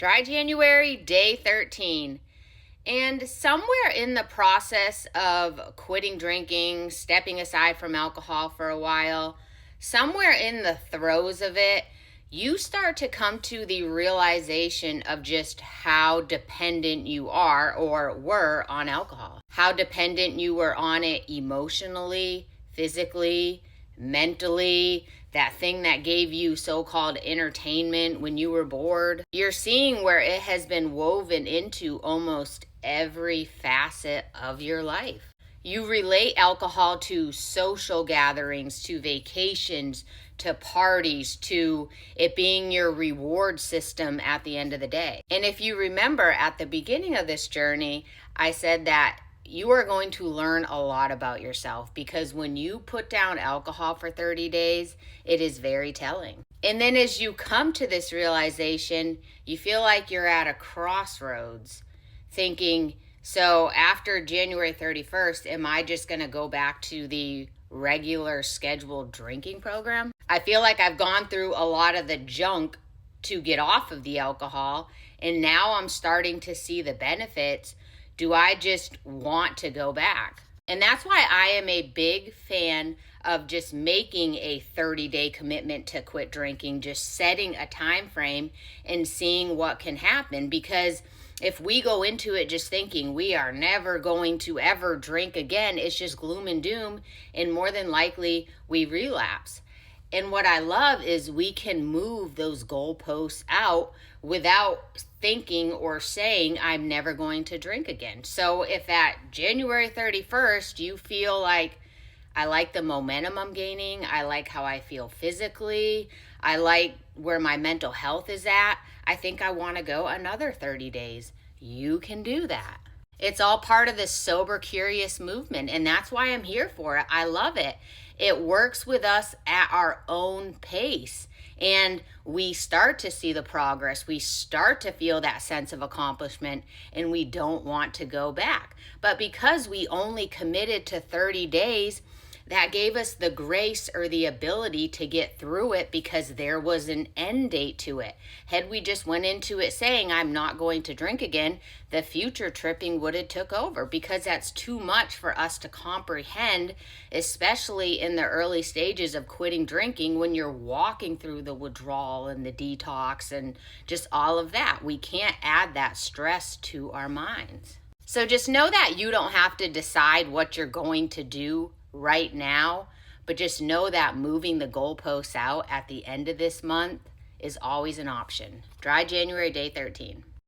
Dry January, day 13. And somewhere in the process of quitting drinking, stepping aside from alcohol for a while, somewhere in the throes of it, you start to come to the realization of just how dependent you are or were on alcohol. How dependent you were on it emotionally, physically, mentally, that thing that gave you so-called entertainment when you were bored. You're seeing where it has been woven into almost every facet of your life. You relate alcohol to social gatherings, to vacations, to parties, to it being your reward system at the end of the day. And if you remember at the beginning of this journey, I said that you are going to learn a lot about yourself because when you put down alcohol for 30 days, it is very telling. And then as you come to this realization, you feel like you're at a crossroads thinking, so after January 31st, am I just going to go back to the regular scheduled drinking program? I feel like I've gone through a lot of the junk to get off of the alcohol, and now I'm starting to see the benefits. Do I just want to go back? And that's why I am a big fan of just making a 30-day commitment to quit drinking, just setting a time frame and seeing what can happen. Because if we go into it just thinking we are never going to ever drink again, it's just gloom and doom, and more than likely we relapse. And what I love is we can move those goalposts out without thinking or saying, I'm never going to drink again. So if at January 31st, you feel like, I like the momentum I'm gaining, I like how I feel physically, I like where my mental health is at, I think I want to go another 30 days. You can do that. It's all part of this sober, curious movement, and that's why I'm here for it. I love it. It works with us at our own pace, and we start to see the progress. We start to feel that sense of accomplishment, and we don't want to go back. But because we only committed to 30 days, that gave us the grace or the ability to get through it because there was an end date to it. Had we just went into it saying, I'm not going to drink again, the future tripping would have took over because that's too much for us to comprehend, especially in the early stages of quitting drinking when you're walking through the withdrawal and the detox and just all of that. We can't add that stress to our minds. So just know that you don't have to decide what you're going to do right now, but just know that moving the goalposts out at the end of this month is always an option. Dry January, day 13.